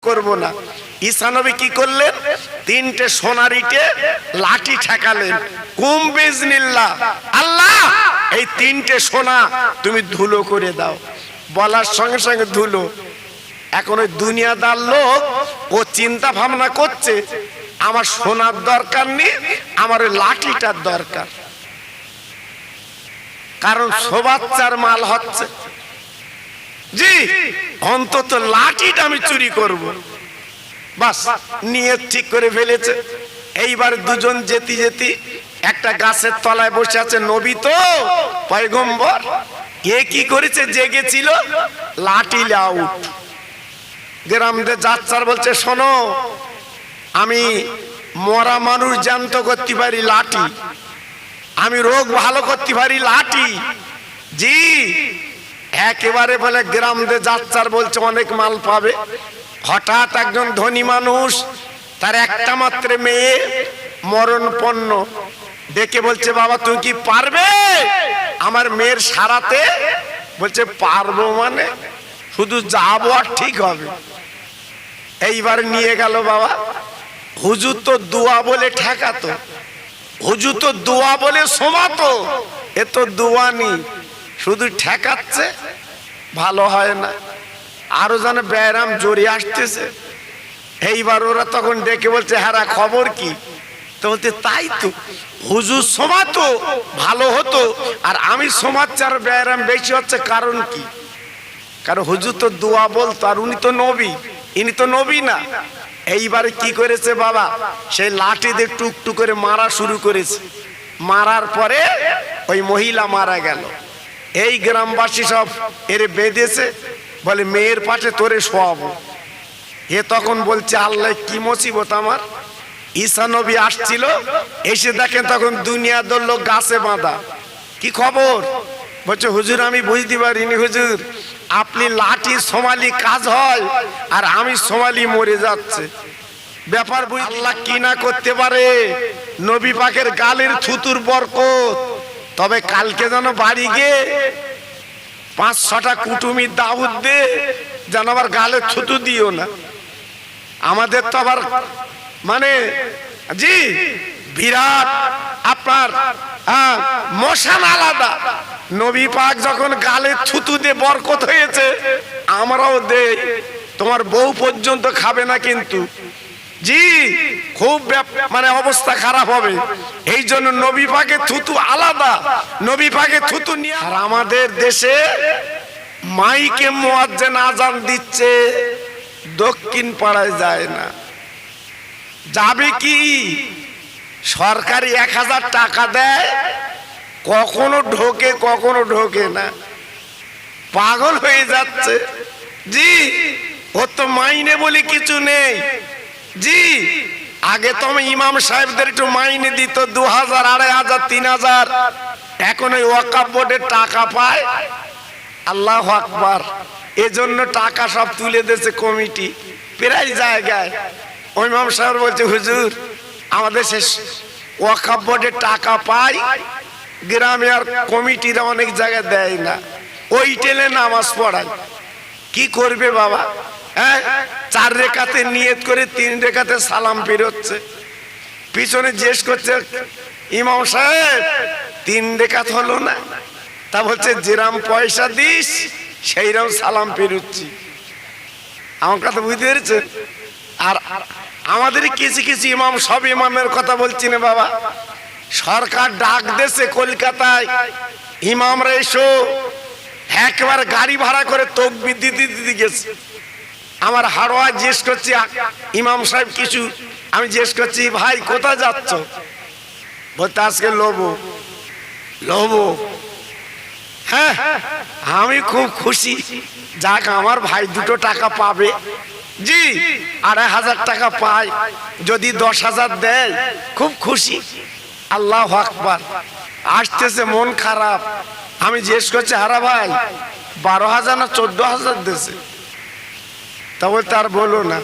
করব না। ঈসা নবী কি করলেন? তিনটে সোনার ইটে লাঠি ঠেকালেন, কুম বিজনিল্লাহ, আল্লাহ এই তিনটে সোনা তুমি ধুলো করে দাও। বলার সঙ্গে সঙ্গে ধুলো। এখন ওই দুনিয়াদার লোক ও চিন্তা ভাবনা করছে, আমার সোনার দরকার নেই, আমার ওই লাঠিটার দরকার, কারণ সোবাচ্চার মাল হচ্ছে। জি, অন্তত লাঠিটা আমি চুরি করব। বাস নিয়ত ঠিক করে ফেলেছে। এইবার দুজন যেতে যেতে একটা গাছের তলায় বসে আছে। নবী তো পয়গম্বর, এ কি করেছে? জেগেছিল, লাঠি আউট। গ্রামে যাচ্ছার বলছে, শোনো, আমি মরা মানুষ জ্যান্ত করতে পারি লাঠি, আমি রোগ ভালো করতে পারি লাঠি। জি, একেবারে বলে গ্রামে যাচ্ছার বলছে অনেক মাল পাবে। হঠাৎ একজন ধনী মানুষ, তার একটা মাত্র মেয়ে মরণপন্ন, ডেকে বলছে, বাবা তুমি কি পারবে আমার মেয়ের সারাতে? বলছে, পারবো মানে শুধু যাবো আর ঠিক হবে। এইবার নিয়ে গেল। বাবা, হুজুর তো দোয়া বলে ঠেকাতো, হুজুর তো দোয়া বলে শোমাতো, এ তো দোয়া নি, শুধু ঠেকাচ্ছে, ভালো হয় না। আরো যেন ব্যায়াম জড়িয়ে আসতেছে। এইবার ওরা তখন ডেকে বলছে, হ্যাঁ খবর কি? তো বলতে, তাই তো হুজুর শোমাতো ভালো হতো, আর আমি শোমাচ্ছি আর ব্যায়াম বেশি হচ্ছে, কারণ কি? কারণ হুজুর তো দোয়া বলতো, আর উনি তো নবী, ইনি তো নবী না। এইবারে কি করেছে বাবা, সেই লাঠি দিয়ে টুকটুক করে মারা শুরু করেছে। মারার পরে ওই মহিলা মারা গেল। এই গ্রামবাসী সব এর বেঁধেছে, বলে মেয়ের পাশে তোরে শোয়াবো। এ তখন বলছে, আল্লাহ কি মুসিবত আমার। ঈসা নবী আসছিল, এসে দেখেন তখন দুনিয়ার লোক গাছে বাঁধা। কি খবর? বলছে, হুজুর আমি বুঝতে পারিনি হুজুর, আপনি লাঠি সোমালি কাজ হয়, আর আমি সোমালি মরে যাচ্ছে। ব্যাপার বুঝ, আল্লাহ কি না করতে পারে। নবী পাকের গালের থুতুর বরকত। তবে কালকে যেন বাড়ি গিয়ে 5-6টা কুটুমি দাউদ দে, যেন আবার গালে থুতু দিও না। আমাদের তো আবার মানে জি বিরাট আপনার মশান আলাদা। নবী পাক যখন গালে থুতু দিয়ে বরকত হয়েছে, আমরাও দেই। তোমার বউ পর্যন্ত খাবে না কিন্তু। জি, খুব মানে অবস্থা খারাপ হবে। এই জন্য নবী পাকে থুতু আলাদা, নবী পাকে থুতু নিয়ে। আর আমাদের দেশে মাইকে মুয়াজ্জিন আজান দিচ্ছে, দক্ষিণ পাড়ায় যায় না। যাবে কি? সরকারি 1000 টাকা দেয়, কখনো ঢোকে কখনো ঢোকে না। পাগল হয়ে যাচ্ছে। জি, ও তো মাইনে বলে কিছু নেই। জি, আগে তো ইমাম সাহেবদের একটু মাইনে দিত 2000, 2500, 3000। এখন ওই ওয়াকফ বোর্ডের টাকা পায়। আল্লাহু আকবার। এজন্য টাকা সব তুলে দিয়েছে কমিটি প্রায় জায়গায়। ওই ইমাম সাহেব বলছে, হুজুর আমাদের শেষ ওয়াকফ বোর্ডের টাকা পাই, গ্রামে আর কমিটিরা অনেক জায়গায় দেয় না। ওই টেলে নামাজ পড়ায়। কি করবে বাবা? হ্যাঁ, 4 রেখাতে নিয়ত করে 3 রেখাতে সালাম ফিরচ্ছে। পিছনে জিজ্ঞেস করছে, ইমাম সাহেব 3 রেখাত হলো না? তা বলছে, যেরাম পয়সা দিস সেইরকম সালাম ফিরুচ্ছি। আমার কথা বুঝতে পেরেছেন? আর আমাদের কিছু কিছু ইমাম, সব ইমামের কথা বলছি না বাবা, সরকার ডাক দেশে কলকাতায়, ইমামরা এসো, একবার গাড়ি ভাড়া করে তাকবীর দিতে দিতে গেছে। আমার হারোয়া জিজ্ঞেস করছি, ইমাম সাহেব কিছু, আমি জিজ্ঞেস করছি, ভাই কোথায় যাচ্ছ? বলতে, আজকে লোবো। লোবো? হ্যাঁ, আমি খুব খুশি, যাক আমার ভাই 2 টাকা পাবে। জি, 2500 টাকা পায়, যদি 10,000 দেয় খুব খুশি। আল্লাহু আকবার। আসতেছে মন খারাপ। আমি জিজ্ঞেস করছি, হারা ভাই 12,000 না 14,000 দিয়েছে? তা বলতে, আর বলো না,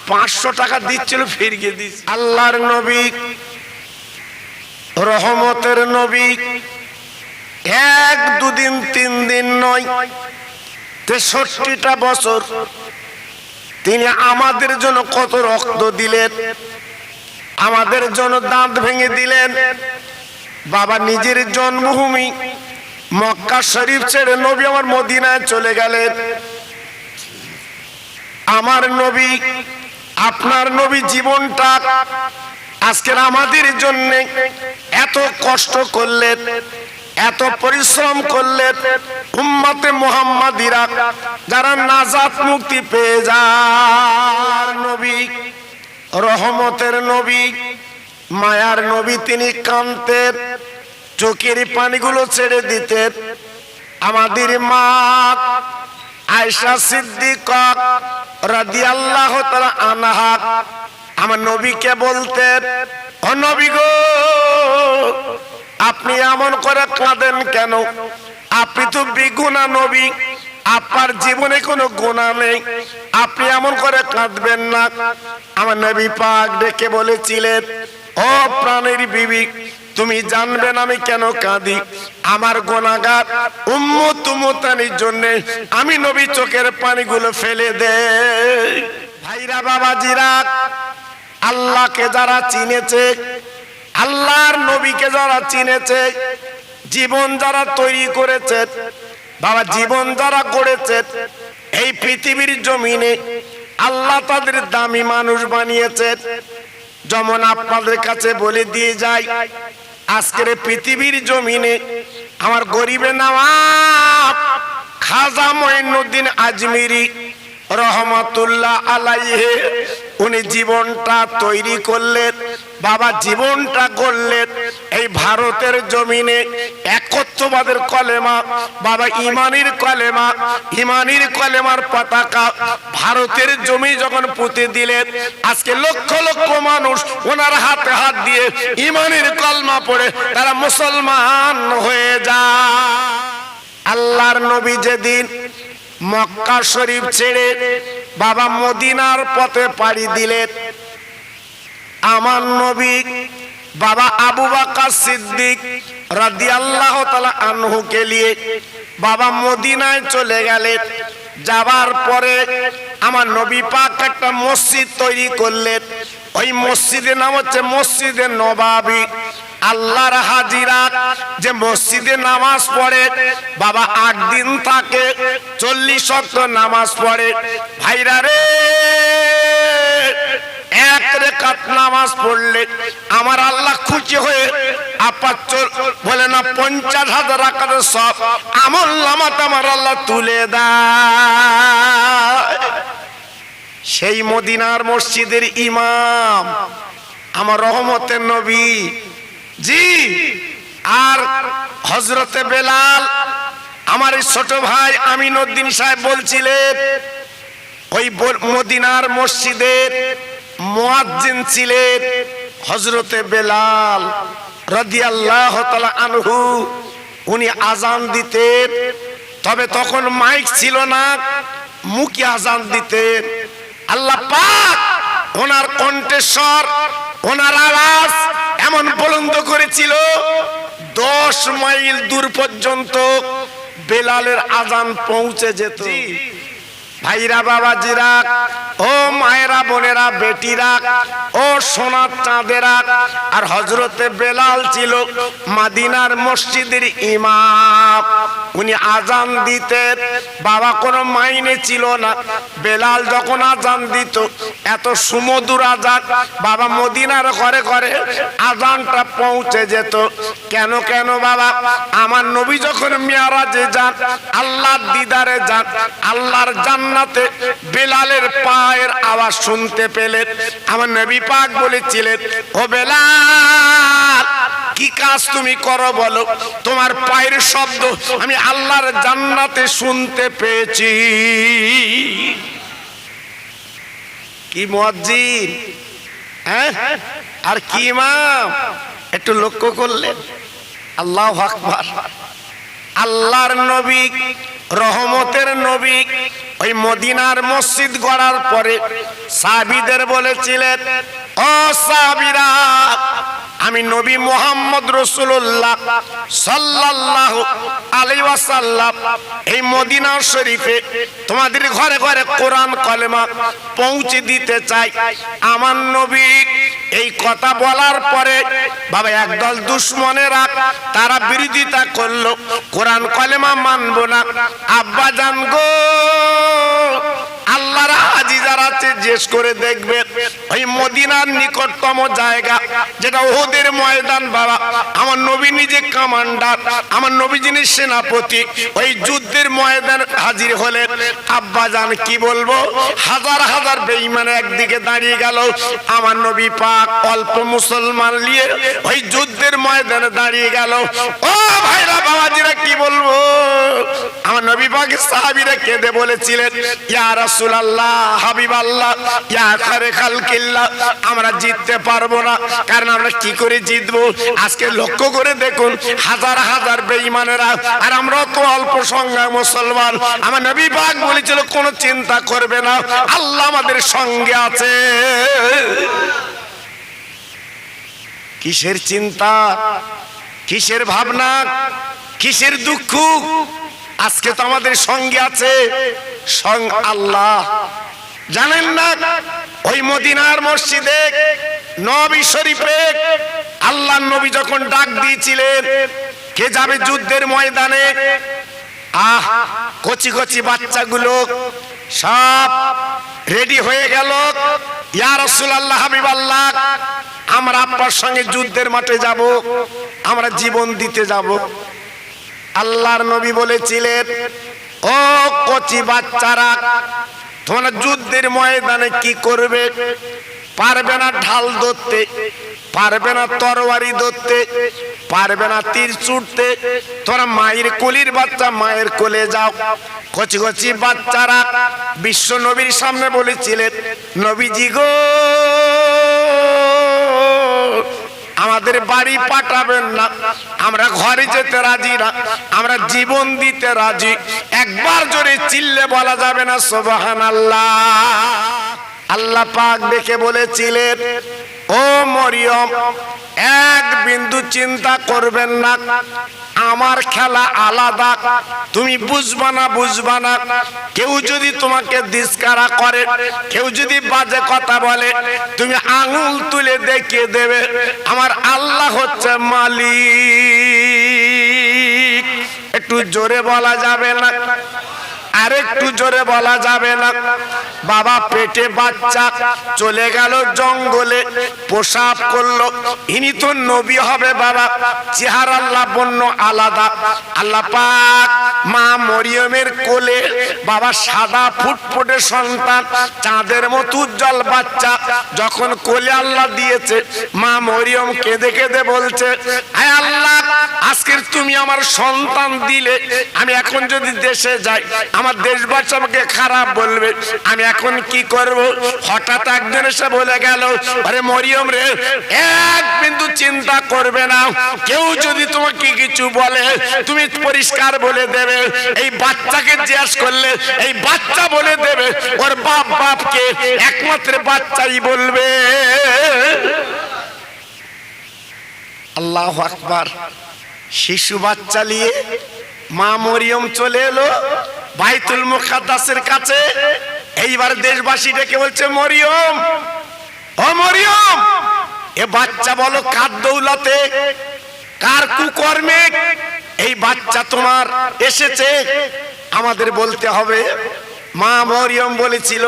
500 টাকা দিচ্ছিল, ফিরিয়ে দিস। আল্লাহর নবী, রহমতের নবী, 1, 2 দিন 3 দিন নয়, 63টা বছর তিনি আমাদের জন্য কত রক্ত দিলেন, আমাদের জন্য দাঁত ভেঙে দিলেন। বাবা নিজের জন্মভূমি মক্কা শরীফ ছেড়ে নবী আমার মদিনায় চলে গেলেন। আমার নবী, আপনার নবী জীবনটা আজকের আমাদের জন্য এত কষ্ট করলেন, এত পরিশ্রম করলেন। উম্মতে মুহাম্মাদিরা যারা নাজাত মুক্তি পেয়ে যায়, নবী রহমতের নবী, মায়ার নবী, তিনি কাঁদতেন, চোখের পানিগুলো ছেড়ে দিতেন। আমাদের মা আয়েশা সিদ্দিকা রাদিয়াল্লাহু তাআলা আনহা আমার নবীকে বলতেন, ও নবী গো, আপনি এমন করে কাঁদেন কেন? আপনি তো বেগুনা নবী, আপনার জীবনে কোনো গুনাহ নেই, আপনি এমন করে কাঁদবেন না। আমার নবী পাক ডেকে বলেছিলেন, ও প্রাণের বিবি, তুমি জানবে না আমি কেন কাঁদি? আমার গুনাহগার উম্মত উম্মতানির জন্য আমি নবী চোখের পানিগুলো ফেলে দেই। ভাইরা বাবাজিরা, আল্লাহকে যারা চিনেছে, আল্লাহর নবীকে যারা চিনেছে, জীবন যারা তৈরি করেছে, বাবা জীবন যারা গড়েছে, এই পৃথিবীর জমিনে আল্লাহ তাদের দামি মানুষ বানিয়েছে। যেমন আপনাদের কাছে বলে দিয়ে যাই, আজকের পৃথিবীর জমিনে আমার গরিবে নওয়াব খাজা মঈনুদ্দিন আজমিরি রহমাতুল্লাহ আলাইহি, উনি জীবনটা তৈরি করলেন, বাবা জীবনটা গড়লেন এই ভারতের জমিনে। একত্ববাদের কলেমা, বাবা ইমানের কলেমা, ইমানের কলেমার পতাকা ভারতের জমি যখন পুঁতে দিলেন, আজকে লক্ষ লক্ষ মানুষ ওনার হাতে হাত দিয়ে ইমানের কলমা পড়ে তারা মুসলমান হয়ে যায়। আল্লাহর নবী যেদিন মক্কা শরীফ ছেড়ে বাবা মদিনার পথে পাড়ি দিলেন, আমার নবী বাবা আবু বকর সিদ্দিক রাদিয়াল্লাহু তাআলা আনহুকে নিয়ে বাবা মদিনায় চলে গেলেন। যাবার পরে আমার নবী পাক একটা মসজিদ তৈরি করলেন। ওই মসজিদের নাম হচ্ছে মসজিদে নবাবী। আল্লাহর হাজিরা যে মসজিদে নামাজ পড়ে, বাবা 8 দিন থাকে, 40 ওয়াক্ত নামাজ পড়ে। ভাইরা রে, এক রাকাত নামাজ পড়লে আমার আল্লাহ খুশি হয়ে বলে না 50,000 রাকাতের সব আমল নামাতে আমার আল্লাহ তুলে দেয়। সেই মদিনার মসজিদের ইমাম আমার রহমতের নবী জি, আর হযরতে বেলাল আমার এই ছোট ভাই আমিনউদ্দিন সাহেব বলছিলেন, ওই মদিনার মসজিদের মুয়াজ্জিন ছিলেন হযরতে বেলাল রাদিয়াল্লাহু তাআলা আনহু। উনি আজান দিতেন, তবে তখন মাইক ছিল না, মুখে আজান দিতেন। আল্লাহ পাক ওনার কণ্ঠস্বর, ওনার আওয়াজ এমন বুলন্দ করেছিল 10 মাইল দূর পর্যন্ত বেলালের আজান পৌঁছে যেত। ভাইরা বাবাজিরা, ও মায়েরা বোনেরা বেটিরা, ও সোনার চাঁদেরা, আর হযরতে বেলাল ছিল মদিনার মসজিদের ইমাম। উনি আজান দিতেন, বাবা কোনো মাইনে ছিল না। বেলাল যখন আজান দিত, এত সুমধুর আজান, বাবা মদিনার ঘরে ঘরে আজানটা পৌঁছে যেত। কেন কেন বাবা? আমার নবী যখন মিরাজে যান, আল্লাহর দিদারে যান, আল্লাহর জান্নাতে বেলালের পায়ের আওয়াজ শুনতে পেলেন। আমার নবী পাক বলেছিলেন, ও বেলাল, কি কাজ তুমি করো বলো? তোমার পায়ের শব্দ আমি আল্লাহর জান্নাতে শুনতে পেয়েছি। কি মুয়াজ্জিন, হ্যাঁ, আর কি ইমাম, একটু লক্ষ্য করলেন? আল্লাহু আকবার। আল্লাহর নবী, রহমতের নবী, ওই মদিনার মসজিদ গড়ার পরে সাহাবীদের বলেছিলেন, ও সাহাবীরা, আমি নবী মুহাম্মদ রাসূলুল্লাহ সাল্লাল্লাহু আলাইহি ওয়াসাল্লাম এই মদিনা শরীফে তোমাদের ঘরে ঘরে কোরআন কলেমা পৌঁছে দিতে চাই। আমার নবী এই কথা বলার পরে বাবা একদল দুশমনেরা তারা বিরোধিতা করলো, কোরআন কলেমা মানবো না। আব্বা জান গো, আল্লাহর হাজি যারা আছে জিজ্ঞেস করে দেখবে ওই মদিনার নিকটতম জায়গা যেটা ওহুদের ময়দান বাবা, আমার নবী নিজে কমান্ডার, আমার নবী যিনি সেনাপতি, ওই যুদ্ধের ময়দানে হাজির হলেন। আব্বা জান কি বলবো, হাজার হাজার বেঈমান একদিকে দাঁড়িয়ে গেল, আমার নবী পাক অল্প মুসলমান নিয়ে ওই যুদ্ধের ময়দানে দাঁড়িয়ে গেল। ও ভাইরা বাবাজিরা কি বলবো, আমার নবী পাকের সাহাবীরা কেঁদে বলেছিলেন, ইয়া রাসূলুল্লাহ, হাবিবাল্লাহ, ইয়া খায়রে খালকিল্লাহ, আমরা জিততে পারবো না। কারণ আমরা কি করে জিতবো? আজকে লক্ষ্য করে দেখুন, হাজার হাজার বেঈমানেরা, আর আমরা তো অল্প সংখ্যক মুসলমান। আমার নবী পাক বলেছিল কোনো চিন্তা করবে না, আল্লাহ আমাদের সঙ্গে আছে। কিসের চিন্তা, কিসের ভাবনা, কিসের দুঃখ? আজকে তো আমাদের সঙ্গে আছে আল্লাহ। জানেন না ওই মদিনার মসজিদে নবী শরীফে আল্লাহ নবী যখন ডাক দিয়েছিলেন কে যাবে যুদ্ধের ময়দানে, কচি কচি বাচ্চাগুলো সব রেডি হয়ে গেল। ইয়া রাসূলুল্লাহ, হাবিবাল্লাহ, আমরা আপনার সঙ্গে যুদ্ধের মাঠে যাব, আমরা জীবন দিতে যাব। আল্লাহর নবী বলেছিলেন, ও কচি বাচ্চারা, তোমরা যুদ্ধের ময়দানে কি করবে? পারবে না ঢাল ধরতে, পারবে না তরবারি ধরতে, পারবে না তীর ছুটতে। তোমরা মায়ের কোলের বাচ্চা, মায়ের কোলে যাও। কচি কচি বাচ্চারা বিশ্ব নবীর সামনে বলেছিলেন, নবীজি গো, আমাদের বাড়ি পাঠাবেন না, আমরা ঘরে যেতে রাজি না, আমরা জীবন দিতে রাজি। একবার জোরে চিল্লে বলা যাবে না সুবহানাল্লাহ? আল্লাহ পাক দেখে বলেছিলেন, ও মরিয়ম, এক বিন্দু চিন্তা করবেন না, আমার খেলা আলাদা, তুমি বুঝবা না, বুঝবা না। কেউ যদি তোমাকে দিস্কারা করে, কেউ যদি বাজে কথা বলে, তুমি আঙুল তুলে দেখিয়ে দেবে আমার আল্লাহ হচ্ছে মালিক। একটু জোরে বলা যাবে না? আরেকটু জোরে বলা যাবে না? বাবা পেটে বাচ্চা চলে গেল জঙ্গলে, প্রসাব করলো, ইনি তো নবী হবে বাবা, চেহারা লাবণ্য আলাদা। আল্লাহ পাক মা মরিয়মের কোলে বাবা সাদা ফুটফুটে সন্তান, চাঁদের মতো উজ্জ্বল বাচ্চা যখন কোলে আল্লাহ দিয়েছে, মা মরিয়ম কেঁদে কেঁদে বলছে, আয় আল্লাহ, আজকের তুমি আমার সন্তান দিলে, আমি এখন যদি দেশে যাই আমার দেশবাসী আমাকে খারাপ বলবে, আমি এখন কি করব? হঠাৎ একজন এসে বলে গেল, আরে মরিয়ম রে, এক বিন্দু চিন্তা করবে না, কেউ যদি তোমাকে কিছু বলে তুমি পরিষ্কার বলে দেবে। এই বাচ্চাকে জিজ্ঞেস করলে এই বাচ্চা বলে দেবে ওর বাপ বাপকে, একমাত্র বাচ্চাই বলবে। আল্লাহু আকবার। শিশু বাচ্চা নিয়ে মা মরিয়ম চলে এলো বাইতুল মুকাদ্দাসের কাছে। এইবার দেশবাসী ডেকে বলছে, মরিয়ম, ও মরিয়ম, এ বাচ্চা বলো কার দৌলতে, কার কুকর্মে এই বাচ্চা তোমার এসেছে? আমাদের বলতে হবে। মা মরিয়ম বলেছিল,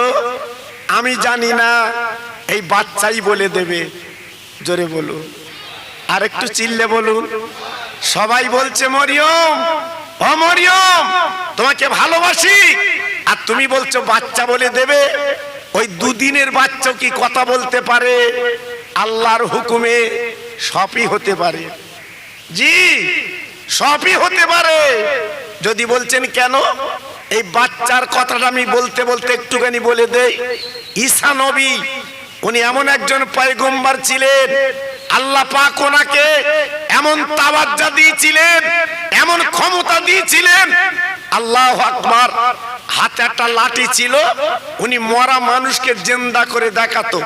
আমি জানি না, এই বাচ্চাই বলে দেবে। জোরে বলুন, আর একটু চিল্লে বলুন। সবাই বলছে, মরিয়ম, ও মরিয়ম, তোমাকে ভালোবাসি, আর তুমি বলছো বাচ্চা বলে দেবে? ওই দুদিনের বাচ্চা কি কথা বলতে পারে? আল্লাহর হুকুমে সবই হতে পারে। জি, সবই হতে পারে। যদি বলছেন কেন, এই বাচ্চার কথাটা আমি বলতে বলতে একটুখানি বলে দেই। ঈসা নবী, উনি এমন একজন পয়গম্বর ছিলেন, আল্লাহ পাক ওনাকে এমন তাওয়াজ্জা দিয়েছিলেন, এমন ক্ষমতা দিয়েছিলেন। আল্লাহু আকবার। হাতে একটা লাঠি ছিল, উনি মরা মানুষকে জিন্দা করে দেখাতো,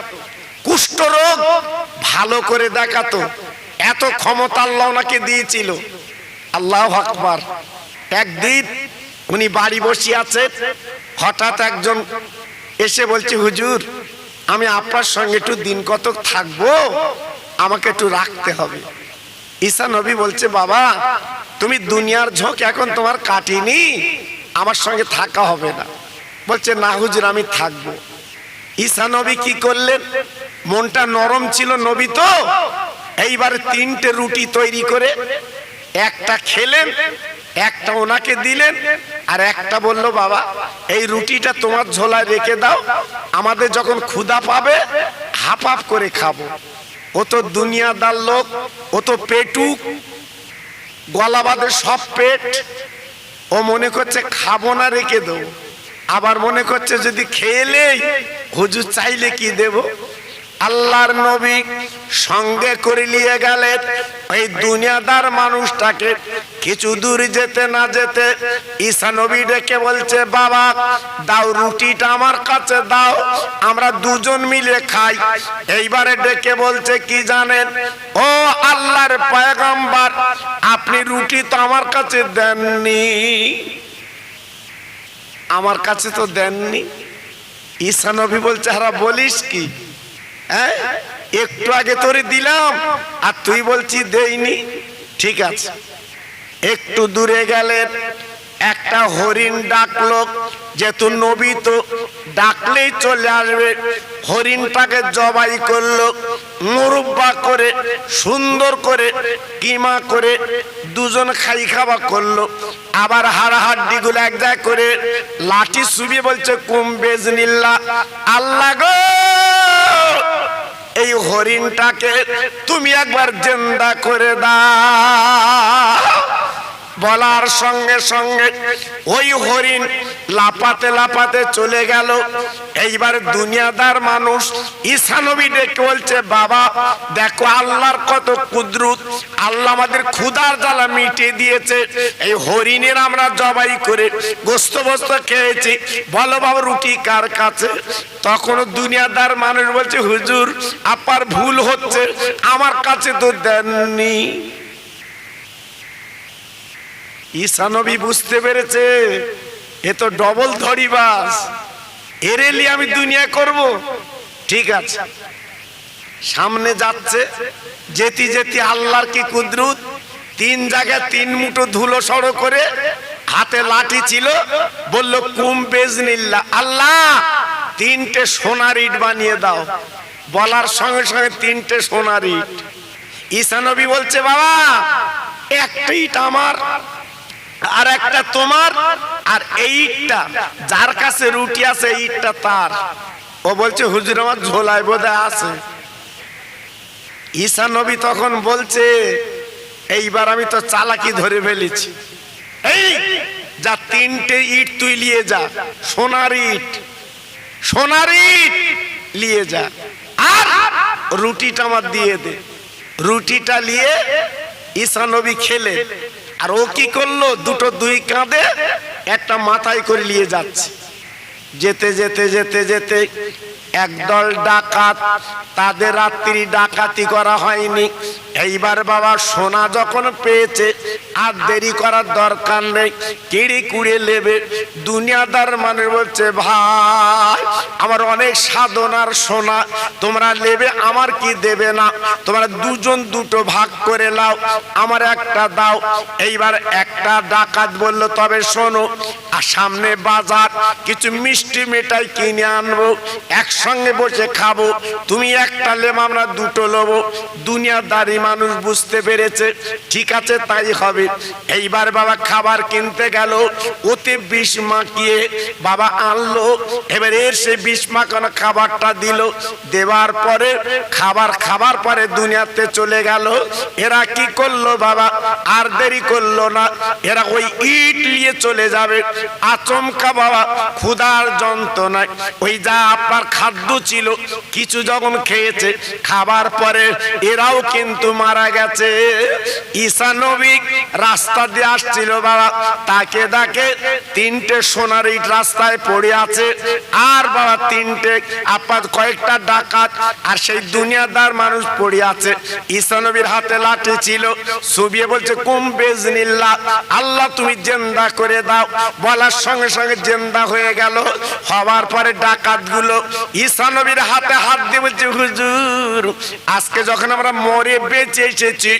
কুষ্ঠ রোগ ভালো করে দেখাতো, এত ক্ষমতা আল্লাহ ওনাকে দিয়েছিল। আল্লাহু আকবার। একদিন উনি বাড়ি বসে আছেন, হঠাৎ একজন এসে বলছে, হুজুর আমি আপনার সঙ্গে একটু দিন কতক থাকবো, আমাকে একটু রাখতে হবে। ঈসা নবী বলছে, বাবা তুমি দুনিয়ার ঝোঁক এখন তোমার কাটিনি, আমার সঙ্গে থাকা হবে না। বলছে, না হুজুর আমি থাকবো। ঈসা নবী কি করলেন, মনটা নরম ছিল নবী তো, এইবার 3টে রুটি তৈরি করে একটা খেলেন, একটা ওনাকে দিলেন, আর একটা বলল, বাবা এই রুটিটা তোমার ঝোলায় রেখে দাও, আমাদের যখন ক্ষুধা পাবে হাফ হাফ করে খাবো। ও তো দুনিয়াদার লোক, ও তো পেটুক, গলা বাঁধে সব পেট। ও মনে করছে খাবো না, রেখে দেবো। আবার মনে করছে যদি খেলেই হুজুর চাইলে কি দেব। আল্লাহর নবী সঙ্গে করে নিয়ে গেলেন ওই দুনিয়াদার মানুষটাকে। কিছু দূর যেতে না যেতে ঈসা নবী ডেকে বলছে, বাবা দাও রুটিটা আমার কাছে দাও, আমরা দুজন মিলে খাই। এইবারে ডেকে বলছে, কি জানেন ও আল্লাহর পয়গম্বর, আপনি রুটি তো আমার কাছে দেননি, আমার কাছে তো দেননি। ঈসা নবী বলছে, হারা বলিস কি, হ্যাঁ একটু আগে তোরে দিলাম আর তুই বলছি দেইনি। ঠিক আছে। একটু দূরে গেলেন, একটা হরিণ ডাকলো, যেহেতু নবী তো ডাকলেই চলে আসবে। হরিণটাকে জবাই করলো, মুরব্বা করে সুন্দর করে কিমা করে দুজন খাওয়া করলো। আবার হাড়হাড্ডি গুলো এক জায়গায় করে লাঠি চুবিয়ে বলছে, কুম বেজনিল্লাহ, আল্লাহ গো এই হরিণটাকে তুমি একবার জিন্দা করে দাও। বলার সঙ্গে সঙ্গে ওই হরিণ লাপাতে লাপাতে চলে গেল। এইবার দুনিয়াদার মানুষ ঈসা নবী ডেকে বলছে, বাবা দেখো আল্লাহর কত কুদরত, আল্লাহ আমাদের ক্ষুধার জ্বালা মিটিয়ে দিয়েছে। এই হরিণের আমরা জবাই করে গোস্ত বস্ত খেয়েছি, বলো বাবা রুটি কার কাছে। তখন দুনিয়াদার মানুষ বলছে, হুজুর আপনার ভুল হচ্ছে, আমার কাছে তো দেননি। ঈসা নবী বুঝতে পেরেছে এ তো ডবল ধরিবাস, এর এলি আমি দুনিয়া করব। ঠিক আছে, সামনে যাচ্ছে, যেতে যেতে আল্লাহর কি কুদরত, 3 জায়গায় 3 মুঠো ধুলো সড়ো করে, হাতে লাঠি ছিল, বলল কুম বেজনিল্লাহ, আল্লাহ 3টে সোনার ইট বানিয়ে দাও। বলার সঙ্গে সঙ্গে 3টে সোনার ইট। ঈসা নবী বলছে, বাবা একটা ইট আমার আর একটা তোমার, আর এই ইটটা যার কাছে রুটি আছে এই ইটটা তার। ও বলছে, হুজুর আমার ঝোলায় বোধহয় আছে। ঈসা নবী তখন বলছে, এইবার আমি তো চালাকি ধরে ফেলেছি, এই যা 3টে ইট তুই নিয়ে যা, সোনার ইট, সোনার ইট নিয়ে যা, আর রুটিটা আমার দিয়ে দে। রুটিটা নিয়ে ঈসা নবী খেলে, আর ও কি করলো, দুটো 2 কাঁধে একটা মাথায় করে নিয়ে যাচ্ছে। যেতে যেতে যেতে যেতে একদল ডাকাত, তাদের রাত্রি ডাকাতি করা হয়নি। এইবার বাবা সোনা যখন পেয়েছে আর দেরি করার দরকার নেই, কিড়ি কুড়ে নেবে। দুনিয়াদার মানে বলছে, ভাই আমার অনেক সাধনার সোনা তোমরা নেবে, আমার কি দেবে না, তোমরা দুজন দুটো ভাগ করে নাও, আমার একটা দাও। এইবার একটা ডাকাত বলল, তবে শোনো, আর সামনে বাজার, কিছু মিষ্টি মিঠাই কিনে আনবো, একসঙ্গে বসে খাবো, তুমি একটা লেম আমরা দুটো নেবো। দুনিয়াদারি মানুষ বুঝতে পেরেছে, ঠিক আছে তাই হবে। এইবার বাবা খাবার কিনতে গেল, ওতে বিষ মাখিয়ে বাবা আনলো। এবার এর সে বিষ মাখানো খাবারটা দিল, দেওয়ার পরে খাবার পরে দুনিয়াতে চলে গেল। এরা কি করলো বাবা, আর দেরি করলো না, এরা ওই ইট নিয়ে চলে যাবে। আচমকা বাবা ক্ষুধার যন্ত্রণায় ওই যা আপনার খাদ্য ছিল কিছু যখন খেয়েছে, খাবার পরে এরাও কিন্তু মারা গেছে। ঈসা নবী রাস্তা দিয়ে আসছিল বাবা, তাকে দেখে তিনটে সোনার ইট রাস্তায় পড়ে আছে, আর বাবা তিনটে আপাত কয়েকটা ডাকাত আর সেই দুনিয়াদার মানুষ পড়ে আছে। ঈসা নবীর হাতে লাঠি ছিল, সুবিয়ে বলছে কুম বেজনিল্লাহ, আল্লাহ তুমি জিন্দা করে দাও। বলার সঙ্গে সঙ্গে জিন্দা হয়ে গেল। হওয়ার পরে ডাকাতগুলো ঈসা নবীর হাতে হাত দিয়ে বলছে হুজুর, আজকে যখন আমরা মরে বেঁচে এসেছি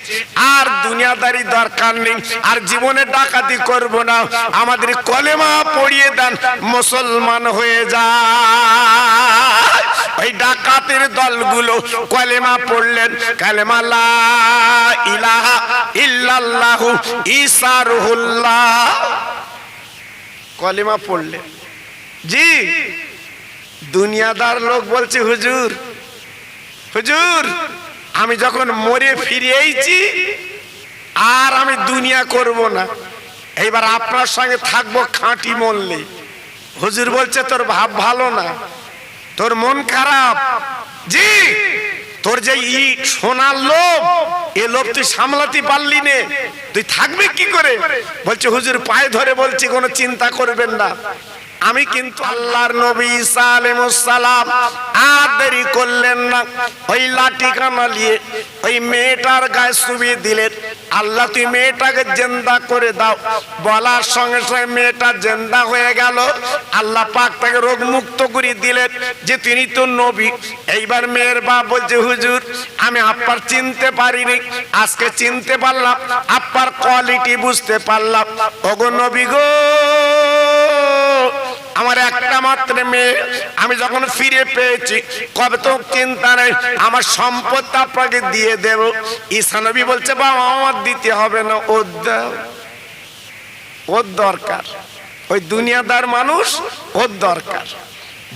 আর দুনিয়াদারি দরকার নেই, আর জীবনে ডাকাতি করব না, আমাদের কলেমা পড়িয়ে দেন, মুসলমান হয়ে যায়। ওই ডাকাতের দলগুলো কলেমা পড়লেন, কালেমা লা ইলাহা ইল্লাল্লাহু ঈসা রুহুল্লাহ, কলেমা পড়লেন। জি, দুনিয়াদার লোক বলছে হুজুর, হুজুর আমি যখন মরে ফিরে এসেছি আর আমি দুনিয়া করব না, এইবার আপনার সঙ্গে থাকবো খাঁটি মরলে। হুজুর বলছে তোর ভাব ভালো না, তোর মন খারাপ। জি, তোর যে ইট সোনার লোভ, এ লোভ তুই সামলাতে পারলি নে, তুই থাকবি কি করে? বলছে হুজুর পায়ে ধরে বলছি কোনো চিন্তা করবেন না, আমি কিন্তু আল্লাহর নবী ঈসা আলাইহিস সালাম আর দেরি করলেন না, ওই লাঠি কানা নিয়ে ওই মেয়েটার গায়ে চুবিয়ে দিলেন, আল্লাহ তুই মেয়েটাকে জিন্দা করে দাও। বলার সঙ্গে সঙ্গে মেয়েটা জিন্দা হয়ে গেল। আল্লাহ পাক তাকে রোগ মুক্ত করে দিলেন, যে তিনি তো নবী। এইবার মেয়ের বাপ বলছে হুজুর আমি আপ্পার চিনতে পারিনি, আজকে চিনতে পারলাম, আপ্পার কোয়ালিটি বুঝতে পারলাম। ওগো নবী গো, আমার একটা মাত্র মেয়ে, আমি যখন ফিরে পেয়েছি কবে তো চিন্তা নেই, আমার সম্পদ আপনাকে দিয়ে দেব। ঈসা নবী বলছে বাবা আমার দিতে হবে না, ওর দাও, ওর দরকার, ওই দুনিয়াদার মানুষ, ওর দরকার।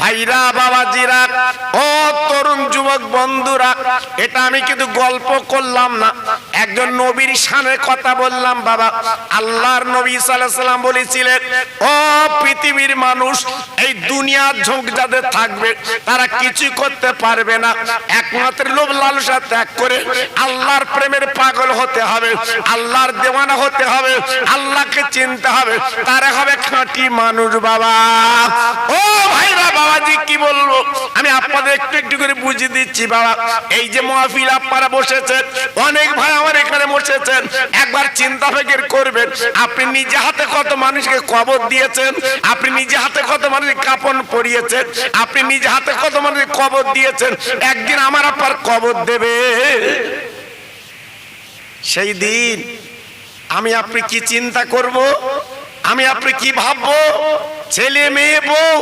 ভাইরা বাবাজিরা ও তরুণ যুবক বন্ধুরা, এটা আমি কিন্তু গল্প করলাম না, একজন নবীর শানে কথা বললাম বাবা। আল্লাহর নবী সাল্লাল্লাহু আলাইহি ওয়াসাল্লাম বলেছিলেন, ও পৃথিবীর মানুষ, এই দুনিয়ার ঝোঁক যাদের থাকবে তারা কিছু করতে পারবে না, একমাত্র লোভ লালসা ত্যাগ করে আল্লাহর প্রেমের পাগল হতে হবে, আল্লাহর দেওয়ানা হতে হবে, আল্লাহকে চিনতে হবে, তারা হবে খাঁটি মানুষ বাবা। ও ভাইরা বাবাজি কি বলবো, আমি আপনাদের একটু একটু করে বুঝিয়ে দিচ্ছি বাবা। এই যে মাহফিল আপনারা বসেছেন, অনেক ভাই আমার এখানে বসেছেন, একবার চিন্তা ফিকির করবেন, আপনি নিজে হাতে কত মানুষকে কবর দিয়েছেন, আপনি নিজে হাতে কত মানুষকে কাফন পরিয়েছেন, আপনি নিজে হাতে কত মানুষকে কবর দিয়েছেন, একদিন আমার আপনার কবর দেবে। সেই দিন আমি আপনি কি চিন্তা করব, আমি আপনি কি ভাববো, ছেলে মেয়ে বউ,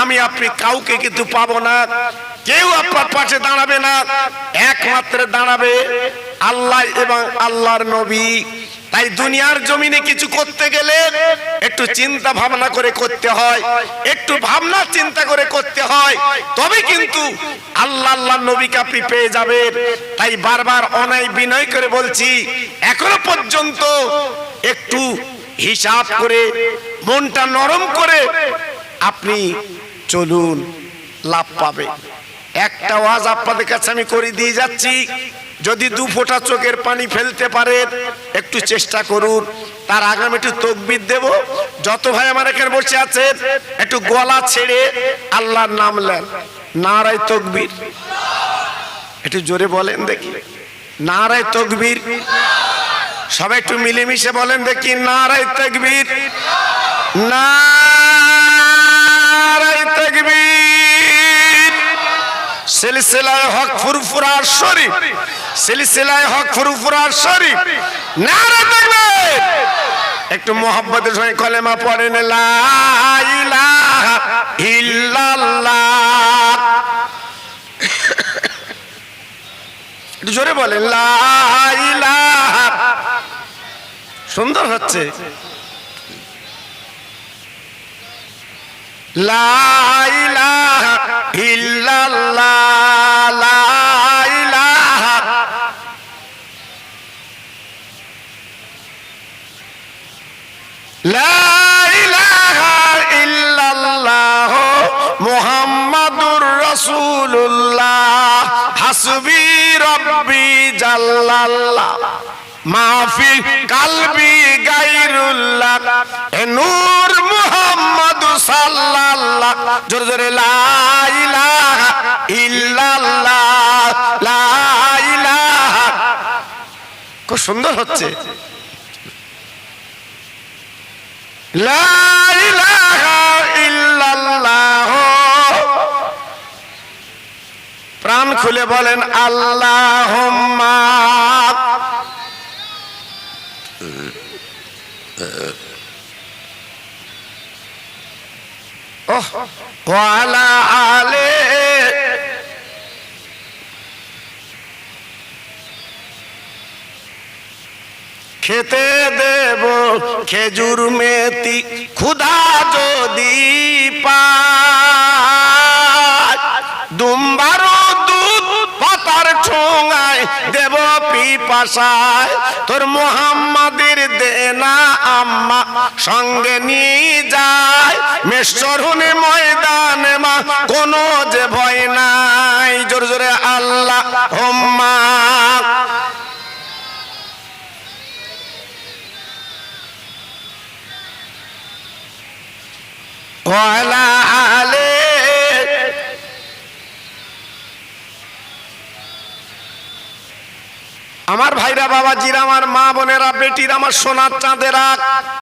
আমি আপনি কাউকে কিন্তু পাবো না, কেউ আপনার পাশে দাঁড়াবে না, একমাত্র দাঁড়াবে আল্লাহ এবং আল্লাহর নবী। তাই দুনিয়ার জমিনে কিছু করতে গেলে একটু চিন্তা ভাবনা করে করতে হয়, একটু ভাবনা চিন্তা করে করতে হয়, তবে কিন্তু আল্লাহ আল্লাহর নবীকে আপনি পেয়ে যাবেন। তাই বারবার অনায় বিনয় করে বলছি, এখনো পর্যন্ত একটু হিসাব করে মনটা নরম করে আপনি চলুন, লাভ পাবে। একটা ওয়াজ আপনাদের কাছে আমি করে দিয়ে যাচ্ছি, যদি দু ফোঁটা চোখের পানি ফেলতে পারেন একটু চেষ্টা করুন। তার আগে আমি একটু তাকবীর দেব। যত ভাই আমার এখানে বসে আছেন একটু গলা ছেড়ে আল্লাহর নাম নেন, নারায়ে তাকবীর, একটু জোরে বলেন দেখি, নারায়ে তাকবীর। সবাই একটু মিলেমিশে বলেন দেখি, নারায়ে তাকবীর, নারায়ে তাকবীর। সিলসিলায়ে হক ফুরফুরা শরীফ, সিলসিলায়ে হক ফুরফুরা শরীফ, নারায়ে তাকবীর। একটু মোহাব্বতের সঙ্গে কলেমা পড়েন, লা ইলাহা ইল্লাল্লাহ। একটু জোরে বলেন, লা ইলাহা। সুন্দর হচ্ছে, লা ইলাহা ইল্লাল্লাহ, লা ইলাহা। লা ইলাহা ইল্লাল্লাহ মুহাম্মাদুর রাসূলুল্লাহ। হাসবি রব্বি জাল্লাল্লাহ মাফি কালবি গায়রুল্লাহ এ নূর মুহাম্মদ সাল্লাল্লাহ জোরে জোরে লা ইলাহা ইল্লাল্লাহ লা ইলাহা। খুব সুন্দর হচ্ছে লা ইলাহা ইল্লাল্লাহ। প্রাণ খুলে বলেন আল্লাহুম্মা ওয়ালা আলে খেতে দেব খেজুর মেথি ক্ষুধা যদি পায় দুম্বার দুধ পাতার ঠোঙায় দেব পিপাসায় তোর মুহাম্মাদের দেনা আম্মা সঙ্গে নিয়ে যায় মেশরুনে ময়দানে মা কোনো যে ভয় নাই। জোরে জোরে আল্লাহুম্মা ওয়ালা আলে। আমার ভাইরা বাবাজিরা আমার মা বোনেরা বেটিরা আমার সোনার চাঁদেরা